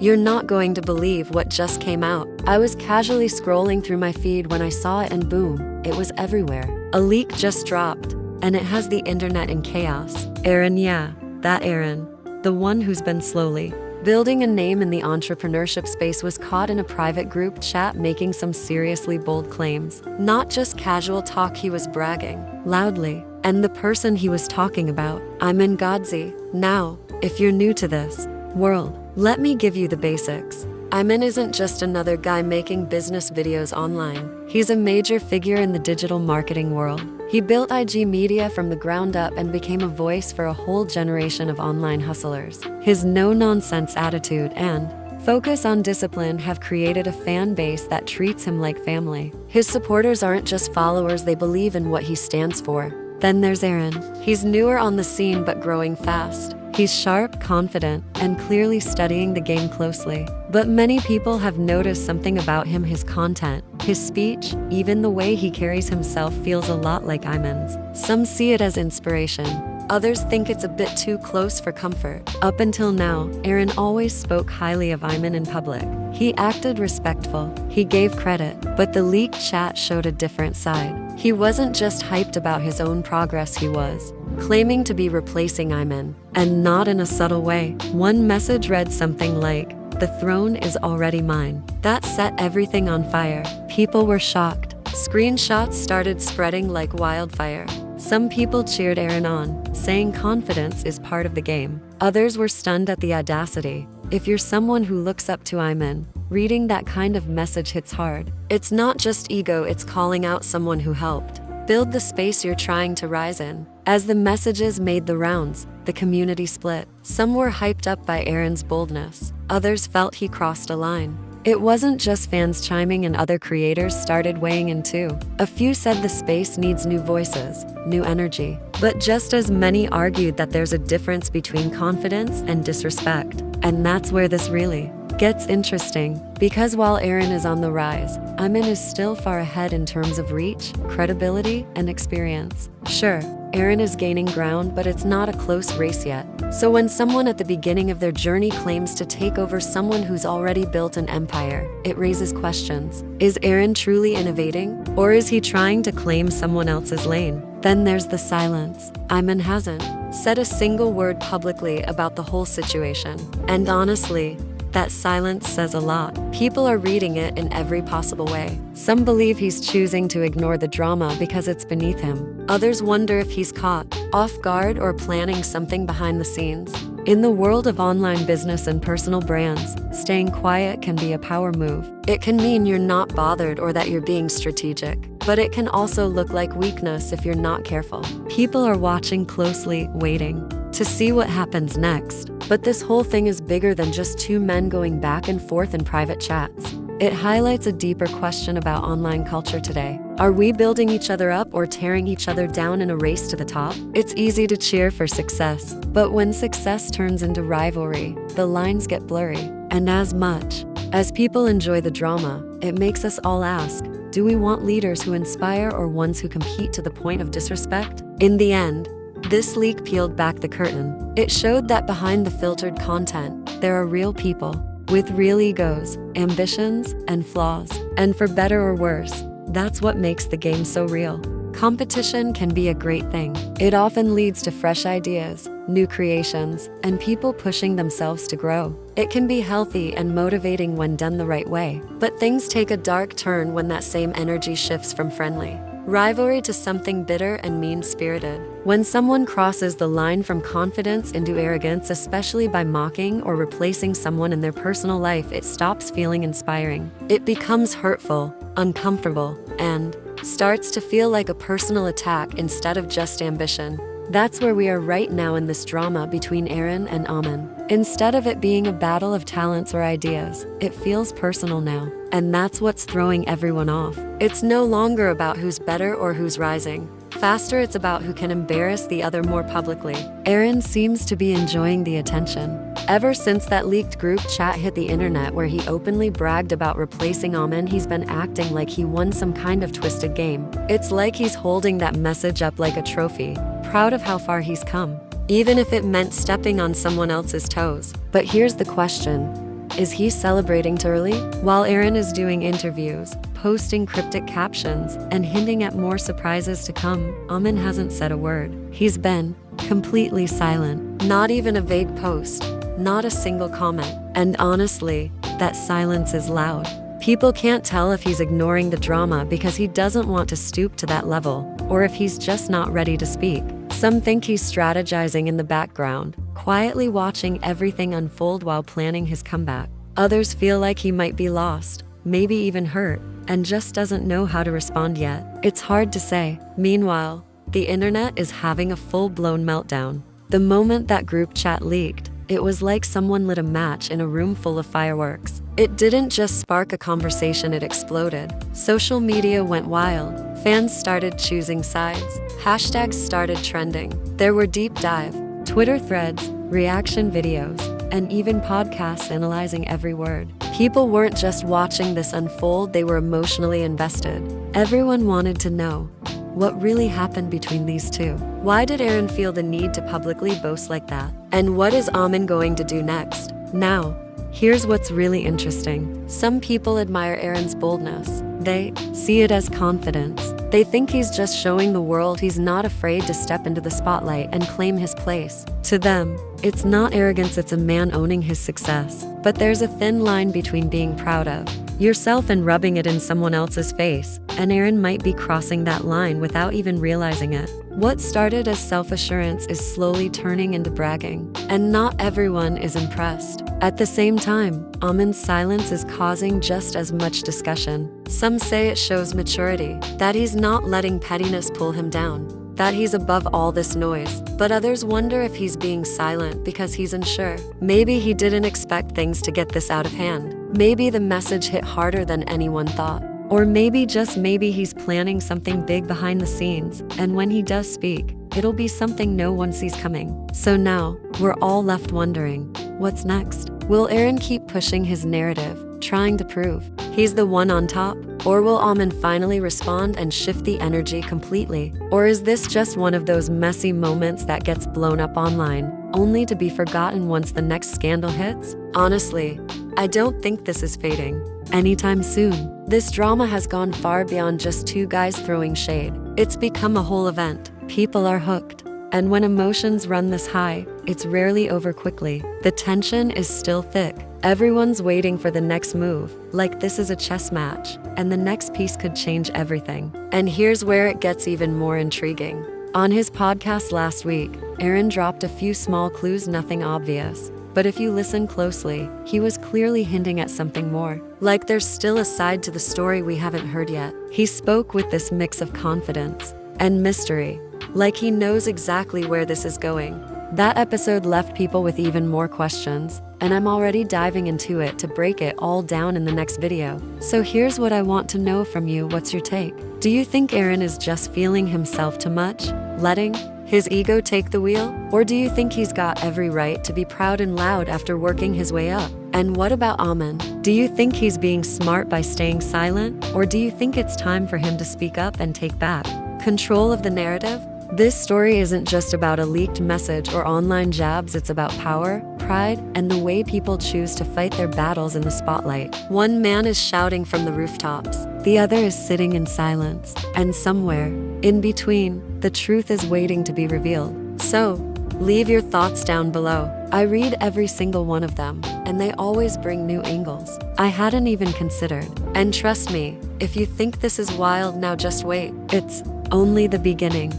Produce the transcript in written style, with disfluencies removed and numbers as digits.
You're not going to believe what just came out. I was casually scrolling through my feed when I saw it and boom, it was everywhere. A leak just dropped, and it has the internet in chaos. Aaron, yeah, that Aaron, the one who's been slowly building a name in the entrepreneurship space, was caught in a private group chat making some seriously bold claims. Not just casual talk, he was bragging loudly. And the person he was talking about, Iman Shumpert. Now, if you're new to this world, let me give you the basics. Iman isn't just another guy making business videos online. He's a major figure in the digital marketing world. He built IG Media from the ground up and became a voice for a whole generation of online hustlers. His no-nonsense attitude and focus on discipline have created a fan base that treats him like family. His supporters aren't just followers, they believe in what he stands for. Then there's Aaron. He's newer on the scene but growing fast. He's sharp, confident, and clearly studying the game closely. But many people have noticed something about him: his content, his speech, even the way he carries himself feels a lot like Iman's. Some see it as inspiration. Others think it's a bit too close for comfort. Up until now, Aaron always spoke highly of Iman in public. He acted respectful. He gave credit. But the leaked chat showed a different side. He wasn't just hyped about his own progress, he was claiming to be replacing Iman, and not in a subtle way. One message read something like, "The throne is already mine." That set everything on fire. People were shocked. Screenshots started spreading like wildfire. Some people cheered Aaron on, saying confidence is part of the game. Others were stunned at the audacity. If you're someone who looks up to Iman, reading that kind of message hits hard. It's not just ego, it's calling out someone who helped build the space you're trying to rise in. As the messages made the rounds, the community split. Some were hyped up by Aaron's boldness. Others felt he crossed a line. It wasn't just fans chiming in, other creators started weighing in too. A few said the space needs new voices, new energy. But just as many argued that there's a difference between confidence and disrespect. And that's where this really gets interesting. Because while Aaron is on the rise, Iman is still far ahead in terms of reach, credibility, and experience. Sure, Aaron is gaining ground, but it's not a close race yet. So when someone at the beginning of their journey claims to take over someone who's already built an empire, it raises questions. Is Aaron truly innovating? Or is he trying to claim someone else's lane? Then there's the silence. Iman hasn't said a single word publicly about the whole situation. And honestly, that silence says a lot. People are reading it in every possible way. Some believe he's choosing to ignore the drama because it's beneath him. Others wonder if he's caught off guard or planning something behind the scenes. In the world of online business and personal brands, staying quiet can be a power move. It can mean you're not bothered or that you're being strategic. But it can also look like weakness if you're not careful. People are watching closely, waiting to see what happens next. But this whole thing is bigger than just two men going back and forth in private chats. It highlights a deeper question about online culture today. Are we building each other up or tearing each other down in a race to the top? It's easy to cheer for success, but when success turns into rivalry, the lines get blurry. And as much as people enjoy the drama, it makes us all ask, do we want leaders who inspire or ones who compete to the point of disrespect? In the end, this leak peeled back the curtain. It showed that behind the filtered content, there are real people with real egos, ambitions, and flaws. And for better or worse, that's what makes the game so real. Competition can be a great thing. It often leads to fresh ideas, new creations, and people pushing themselves to grow. It can be healthy and motivating when done the right way. But things take a dark turn when that same energy shifts from friendly rivalry to something bitter and mean-spirited. When someone crosses the line from confidence into arrogance, especially by mocking or replacing someone in their personal life, it stops feeling inspiring. It becomes hurtful, uncomfortable, and starts to feel like a personal attack instead of just ambition. That's where we are right now in this drama between Aaron and Iman. Instead of it being a battle of talents or ideas, it feels personal now. And that's what's throwing everyone off. It's no longer about who's better or who's rising. Faster, it's about who can embarrass the other more publicly. Aaron seems to be enjoying the attention. Ever since that leaked group chat hit the internet where he openly bragged about replacing Iman, he's been acting like he won some kind of twisted game. It's like he's holding that message up like a trophy, proud of how far he's come, even if it meant stepping on someone else's toes. But here's the question. Is he celebrating too early? While Aaron is doing interviews, posting cryptic captions, and hinting at more surprises to come, Iman hasn't said a word. He's been completely silent. Not even a vague post. Not a single comment. And honestly, that silence is loud. People can't tell if he's ignoring the drama because he doesn't want to stoop to that level, or if he's just not ready to speak. Some think he's strategizing in the background, quietly watching everything unfold while planning his comeback. Others feel like he might be lost, maybe even hurt, and just doesn't know how to respond yet. It's hard to say. Meanwhile, the internet is having a full-blown meltdown. The moment that group chat leaked, it was like someone lit a match in a room full of fireworks. It didn't just spark a conversation, it exploded. Social media went wild. Fans started choosing sides. Hashtags started trending. There were deep dive, Twitter threads, reaction videos, and even podcasts analyzing every word. People weren't just watching this unfold, they were emotionally invested. Everyone wanted to know what really happened between these two. Why did Aaron feel the need to publicly boast like that? And what is Iman going to do next? Now, here's what's really interesting. Some people admire Aaron's boldness. They see it as confidence. They think he's just showing the world he's not afraid to step into the spotlight and claim his place. To them, it's not arrogance, it's a man owning his success. But there's a thin line between being proud of yourself and rubbing it in someone else's face, and Aaron might be crossing that line without even realizing it. What started as self-assurance is slowly turning into bragging, and not everyone is impressed. At the same time, Iman's silence is causing just as much discussion. Some say it shows maturity, that he's not letting pettiness pull him down, that he's above all this noise. But others wonder if he's being silent because he's unsure. Maybe he didn't expect things to get this out of hand. Maybe the message hit harder than anyone thought. Or maybe, just maybe, he's planning something big behind the scenes, and when he does speak, it'll be something no one sees coming. So now, we're all left wondering, what's next? Will Aaron keep pushing his narrative, trying to prove he's the one on top? Or will Iman finally respond and shift the energy completely? Or is this just one of those messy moments that gets blown up online, only to be forgotten once the next scandal hits? Honestly, I don't think this is fading anytime soon. This drama has gone far beyond just two guys throwing shade. It's become a whole event. People are hooked. And when emotions run this high, it's rarely over quickly. The tension is still thick. Everyone's waiting for the next move, like this is a chess match, and the next piece could change everything. And here's where it gets even more intriguing. On his podcast last week, Aaron dropped a few small clues, nothing obvious. But if you listen closely, he was clearly hinting at something more. Like there's still a side to the story we haven't heard yet. He spoke with this mix of confidence and mystery, like he knows exactly where this is going. That episode left people with even more questions, and I'm already diving into it to break it all down in the next video. So here's what I want to know from you. What's your take? Do you think Aaron is just feeling himself too much, letting his ego take the wheel? Or do you think he's got every right to be proud and loud after working his way up? And what about Iman? Do you think he's being smart by staying silent? Or do you think it's time for him to speak up and take back control of the narrative? This story isn't just about a leaked message or online jabs, it's about power, pride, and the way people choose to fight their battles in the spotlight. One man is shouting from the rooftops, the other is sitting in silence, and somewhere in between, the truth is waiting to be revealed. So, leave your thoughts down below. I read every single one of them, and they always bring new angles I hadn't even considered. And trust me, if you think this is wild, now just wait. It's only the beginning.